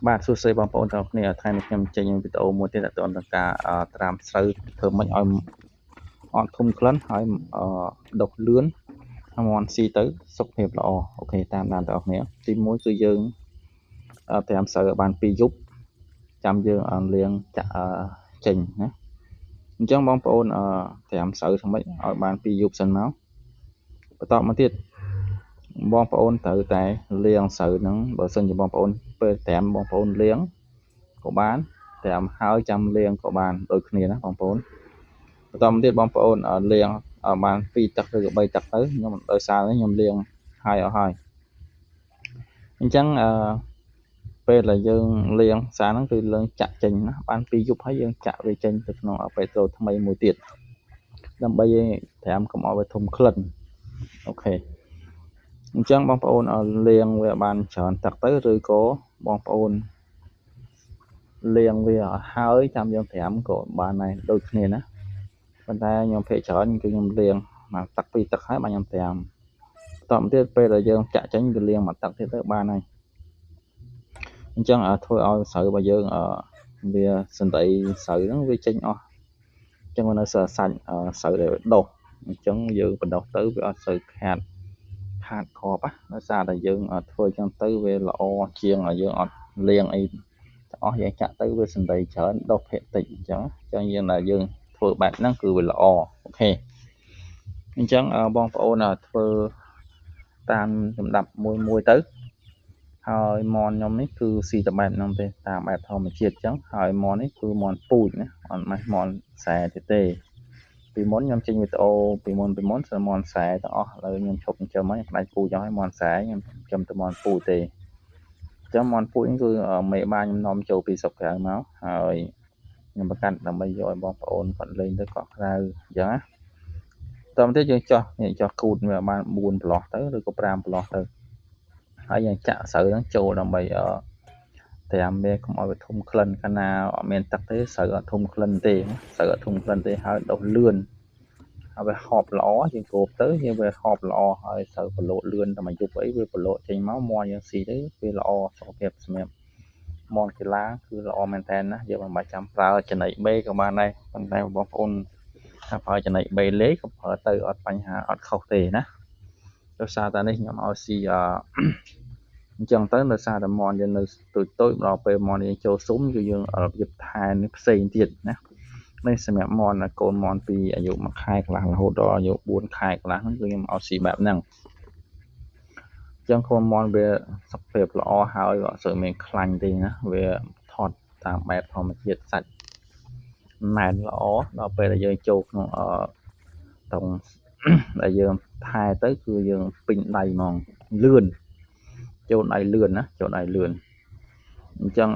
បាទសួស្តីបងប្អូនទាំងអស់គ្នាថ្ងៃនេះខ្ញុំចេញវីដេអូមួយទៀតទៅនឹងការត្រាំស្រូវធ្វើម៉េចឲ្យអត់ធំក្លិនហើយដុះលឿនហើយមន់ស៊ីទៅសុខភាពល្អអូខេតាមដានទាំងអស់គ្នាទី1គឺយើងត្រាំស្រូវឲ្យបាន2យប់ចាំយើងលាងចាក់ចេញណាអញ្ចឹងបងប្អូនត្រាំស្រូវធ្វើម៉េចឲ្យបាន2យប់សិនមកបន្តមកទៀតបងប្អូនត្រូវតែលាងស្រូវហ្នឹងបើសិនជាបងប្អូនពេលត្រាំបងប្អូនលាងក៏បានត្រាំហើយចាំលាងក៏បានដូចគ្នាណាបងប្អូនបន្តមកទៀតបងប្អូនលាងបាន2ទឹកឬក៏3ទឹកទៅខ្ញុំដោយសារខ្ញុំលាងហើយអស់ហើយអញ្ចឹងពេលដែលយើងលាងសារហ្នឹងគឺលាងចាក់ចេញណាបាន2យប់ហើយយើងចាក់វាចេញទៅក្នុងបេក្រូថ្មីមួយទៀតដើម្បីត្រាំកុំឲ្យវាធំក្លិនអូខេអញ្ចឹងបងប្អូនលាងវាបានច្រើនទឹកទៅឬក៏បងប្អូនលាងវាហើយចាំយើងត្រាំក៏បានដែរដូចគ្នាណាប៉ុន្តែខ្ញុំភាគច្រើនគឺខ្ញុំលាងមកទឹក2ទឹកហើយបានខ្ញុំត្រាំតមកទៀតពេលដែលយើងចាក់ចេញគឺលាងមកទឹកទៀតទៅបានហើយអញ្ចឹងធ្វើឲ្យស្រូវរបស់យើងវាសន្តិស្រូវហ្នឹងវាចេញអស់អញ្ចឹងនៅសាច់ស្រូវដែលដុះអញ្ចឹងយើងបដោះទៅវាអត់សូវខាតខប់ណាដោយសារតែយើងធ្វើអញ្ចឹងទៅវាល្អជាងយើងអត់លាងអីទាំងអស់យើងចាក់ទៅវាសន្តិច្រើនដុះភាគតិចអញ្ចឹងយើងដែលយើងធ្វើបែបហ្នឹងគឺវាល្អអូខេអញ្ចឹងបងប្អូនធ្វើតាមលំដាប់មួយទៅហើយមន់ខ្ញុំនេះគឺស៊ីតែបែបហ្នឹងទេតាមបែបធម្មជាតិអញ្ចឹងហើយមន់នេះគឺមន់ពូជណាអត់ម៉េះមន់ខ្សែទេពីមុនខ្ញុំចេញវីដេអូពីមុនស្មន់ខ្សែទាំងអស់ឥឡូវខ្ញុំឈប់ចិញ្ចឹមហើយផ្ដាច់ពូជឲ្យមន់ខ្សែខ្ញុំចិញ្ចឹមតែមន់ពូជទេអញ្ចឹងមន់ពូជនេះគឺមេបាខ្ញុំនាំចូលពីស្រុកក្រៅមកហើយខ្ញុំបង្កាត់ដើម្បីយកឲ្យបងប្អូនគាត់លេងទៅកក់ក្រៅអញ្ចឹងណាតទៅទៀតយើងចោះគូតវាបាន4ប្រឡោះទៅឬក៏5ប្រឡោះទៅហើយយើងចាក់ស្រូវហ្នឹងចូលដើម្បីត្រាំវាកុំឲ្យវាធំក្លិនកាលណាអត់មានទឹកទេស្រូវអត់ធំក្លិនទេស្រូវអត់ធំក្លិនទេហើយដុះលឿនហើយវាហប់ល្អយើងគោបទៅវាហប់ល្អហើយស្រូវប្រឡូកលឿនតែមួយយប់អីវាប្រឡូកចេញមកមាន់យើងស៊ីទៅវាល្អសុខភាពសម្រាប់មាន់កីឡាគឺល្អមែនតើណាយើងមិនបាច់ចាំប្រើចំណីបេក៏បានដែរប៉ុន្តែបងប្អូនថាប្រើចំណីបេលេក៏ប្រើទៅអត់បញ្ហាអត់ខុសទេណាដោយសារតែនេះខ្ញុំឲ្យស៊ីអញ្ចឹងទៅដោយសារតែមន់យើងនៅតូចដល់ពេលមន់យើងចូលស៊ុំគឺយើងរបៀបថែនេះផ្សេងទៀតណានេះសម្រាប់មន់កូនមន់ពីអាយុ1ខែកន្លះរហូតដល់អាយុ4ខែកន្លះហ្នឹងគឺខ្ញុំឲ្យស៊ីបែបហ្នឹងអញ្ចឹងកូនមន់វាសុខភាពល្អហើយអត់សូវមានខ្លាញ់ទេណាវាថត់តាមបែបធម្មជាតិសាច់ណែនល្អដល់ពេលដែលយើងចូលក្នុងតុងដែលយើងថែទៅគឺយើងពេញដៃហ្មងលឿនចូលដៃលឿនណាចូលដៃលឿនអញ្ចឹង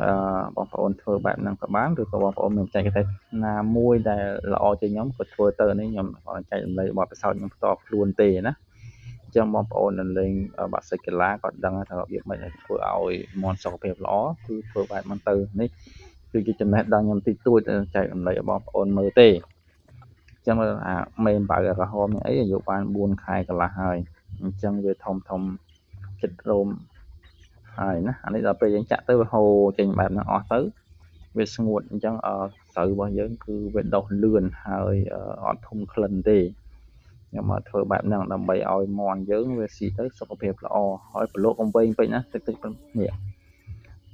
បងប្អូនធ្វើបែបហ្នឹងក៏បានឬក៏បងប្អូនមានបច្ចេកទេសណាមួយដែលល្អជាងខ្ញុំក៏ធ្វើទៅនេះខ្ញុំចែករំលែកបទពិសោធន៍ខ្ញុំផ្ទាល់ខ្លួនទេណាអញ្ចឹងបងប្អូនដែលលេងបាក់សិកីឡាគាត់ដឹងថារបៀបម៉េចឲ្យធ្វើឲ្យមន់សុខភាពល្អគឺធ្វើបែបហ្នឹងទៅនេះគឺជាចំណេះដឹងខ្ញុំតិចតួចចែករំលែកឲ្យបងប្អូនមើលទេអញ្ចឹងមេបើក្រហមនេះអីអាយុបាន4ខែកន្លះហើយអញ្ចឹងវាធំចិត្តរោមហើយណាអានេះដល់ពេលយើងចាក់ទៅវាហូរចេញបែបហ្នឹងអស់ទៅវាស្ងួតអញ្ចឹងស្រូវរបស់យើងគឺវាដុះលឿនហើយអត់ធំក្លិនទេខ្ញុំមកធ្វើបែបហ្នឹងដើម្បីឲ្យមន់យើងវាស៊ីទៅសុខភាពល្អហើយប្រឡូកកុំវែងពេកណាតិចនេះ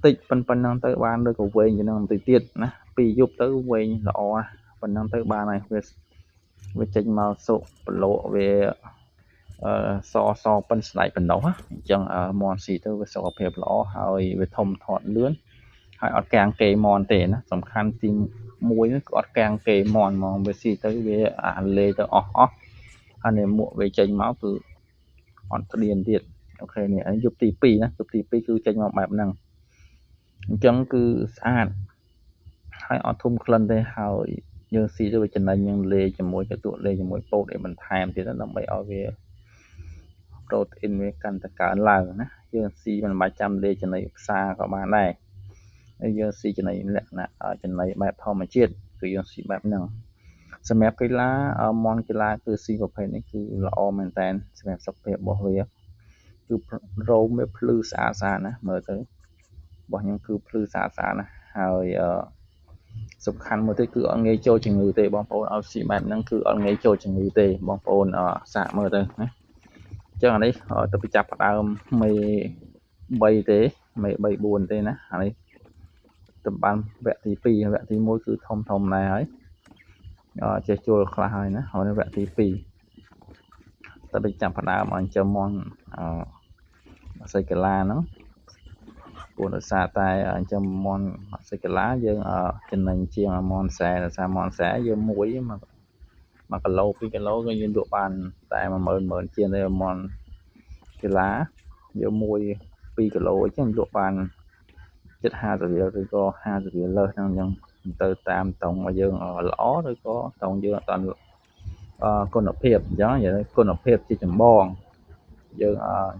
តិចប៉ុណ្ណឹងទៅបានឬក៏វែងជាងហ្នឹងបន្តិចទៀតណា2យប់ទៅវែងល្អប៉ុណ្ណឹងទៅបានហើយវាចេញមកសុខប្រឡូកវាសប៉ិនស្ដាយបណ្ដោះអញ្ចឹងមន់ស៊ីទៅវាសុខភាពល្អហើយវាធំធាត់លឿនហើយអត់កាំងគេមន់ទេណាសំខាន់ទី1គឺអត់កាំងគេមន់ហ្មងវាស៊ីទៅវាលេទៅអស់ហើយនេះមួកវាចេញមកគឺអត់ស្តៀនទៀតអូខេនេះយប់ទី2ណាយប់ទី2គឺចេញមកបែបហ្នឹងអញ្ចឹងគឺស្អាតហើយអត់ធំក្លិនទេហើយយើងស៊ីទៅវាចំណេញយើងលេជាមួយកន្ទក់លេជាមួយពោតអីបន្ថែមទៀតដើម្បីឲ្យវាប្រូតអ៊ីនវាកាន់តែកើនឡើងណាយើងស៊ីមិនបាច់ចាំលេចំណីផ្សារក៏បានដែរហើយយើងស៊ីចំណីលក្ខណៈចំណីបែបធម្មជាតិគឺយើងស៊ីបែបហ្នឹងសម្រាប់កីឡាមន់កីឡាគឺស៊ីប្រភេទនេះគឺល្អមែនតើសម្រាប់សុខភាពរបស់វាគឺរោមវាភ្លឺស្អាតណាមើលទៅ របស់ខ្ញុំគឺភ្លឺស្អាតណាស់ហើយសំខាន់មួយទៀតគឺអត់ងាយចូលជំងឺទេបងប្អូនឲ្យស៊ីបែបហ្នឹងគឺអត់ងាយចូលជំងឺទេបងប្អូនសាកមើលទៅណាអញ្ចឹងអានេះទៅពីចាប់ផ្ដើមមេ3ទេមេ3 4ទេណាអានេះតំបានវគ្គទី2វគ្គទី1គឺធំដែរហើយចេះជួលខ្លះហើយណាហើយវគ្គទី2ទៅពីចាប់ផ្ដើមអញ្ចឹងមន់សៃកាឡាហ្នឹងព្រោះដោយសារតែអញ្ចឹងមន់សៃកាឡាយើងចំណេញជាងមន់ខ្សែដោយសារមន់ខ្សែយើង1គីឡូ2គីឡូក៏យើងលក់បានតែ10000ជាងទេមន់កីឡាយក1 2គីឡូអញ្ចឹងលក់បាន50រៀលឬក៏50រៀលលើសហ្នឹងអញ្ចឹងទៅតាមតង់របស់យើងល្អឬក៏តង់យើងអត់គុណភាពអញ្ចឹងគុណភាពជាចម្បងយើង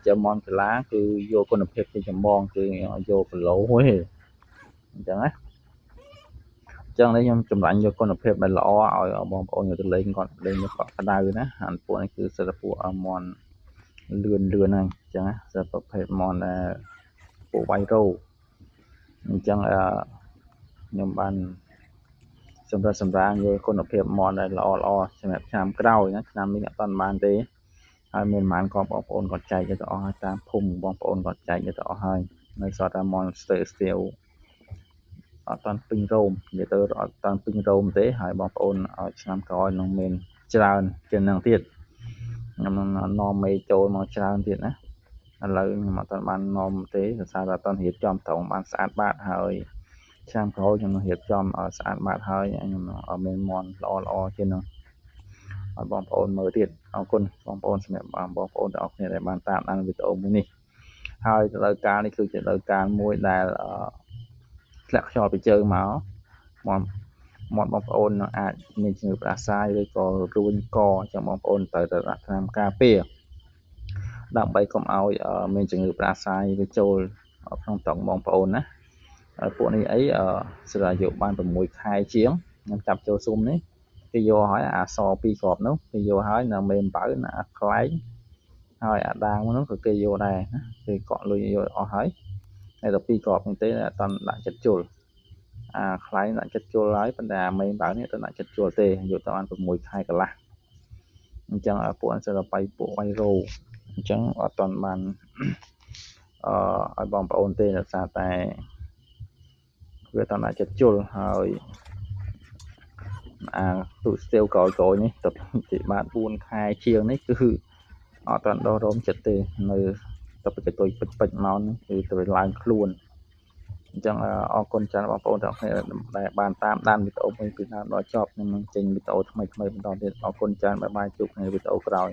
ចាំមន់កីឡាគឺយកគុណភាពជាចម្បងគឺយកគីឡូទេអញ្ចឹងណាចឹងនេះខ្ញុំចម្រាញ់យកគុណភាពដែលល្អឲ្យបងប្អូនទៅលេងគាត់ក្តៅណាអានពួកនេះគឺសិល្បៈមន់លឿនហ្នឹងអញ្ចឹងណាសិល្បៈប្រភេទមន់ពួកវ៉ៃរ៉ូអញ្ចឹងខ្ញុំបានសម្រាងយកគុណភាពមន់ដែលល្អសម្រាប់ឆ្នាំក្រោយណាឆ្នាំនេះអត់បានទេហើយមានប្រហែលក៏បងប្អូនគាត់ចែកទៅអស់ហើយតាមភូមិបងប្អូនគាត់ចែកទៅអស់ហើយនៅសល់តែមន់ស្ទៀវអត់តាន់ពេញរោមនិយាយទៅអត់តាន់ពេញរោមទេហើយបងប្អូនឲ្យឆ្នាំក្រោយនឹងមានច្រើនជាងនឹងទៀតខ្ញុំនឹងនាំមេចូលមកច្រើនទៀតណាឥឡូវខ្ញុំអត់តាន់បាននាំទេដោយសារតែអត់តាន់រៀបចំត្រង់បានស្អាតបាតហើយឆ្នាំក្រោយខ្ញុំនឹងរៀបចំឲ្យស្អាតបាតហើយខ្ញុំឲ្យមានមន់ល្អជាងនឹងឲ្យបងប្អូនមើលទៀតអរគុណបងប្អូនសម្រាប់បងប្អូនទាំងអស់គ្នាដែលបានតាមដានវីដេអូមួយនេះហើយរដូវកាលនេះគឺជារដូវកាលមួយដែលធ្លាក់ខ្យល់ពីជើងមកមាត់បងប្អូនអាចមានជំងឺផ្ដាសាយឬក៏រួញកអញ្ចឹងបងប្អូនត្រូវតែដាក់ថ្នាំការពារដើម្បីកុំឲ្យមានជំងឺផ្ដាសាយវាចូលក្នុងតង់បងប្អូនណាហើយពួកនេះអីស្រាវយកបាន6ខែជាងខ្ញុំចាប់ចូលស៊ុំនេះគេយកហើយអាស2គ្រាប់នោះគេយកហើយនៅមេអំបៅអាខ្លែងហើយអាដាងនោះក៏គេយកដែរណាគេកក់លុយយកអស់ហើយតែដល់2គ្រាប់នេះទេអត់តាន់ដាក់ចិត្តជុលអាខ្លែងដាក់ចិត្តជុលហើយប៉ុន្តែអាមេអំបៅនេះអត់ដាក់ចិត្តជុលទេយកទៅបាន6ខែកន្លះអញ្ចឹងពួកសិល្បៈពួកវ៉ៃរ៉ូអញ្ចឹងអត់តាន់បានឲ្យបងប្អូនទេដោយសារតែវាតាន់ដាក់ចិត្តជុលហើយទូស្ទៀវក្រោយនេះទៅបាន4ខែជាងនេះគឺអត់តាន់ដោះរោមចិត្តទេនៅទៅកតុយពេចមកនេះគឺទៅឡើងខ្លួនអញ្ចឹងអរគុណច្រើនបងប្អូនទាំងអស់គ្នាដែលបានតាមដានវីដេអូមួយពីដើមដល់ចប់ខ្ញុំនឹងចេញវីដេអូថ្មីបន្តទៀតអរគុណច្រើនបាយបាយជួបគ្នាវីដេអូក្រោយ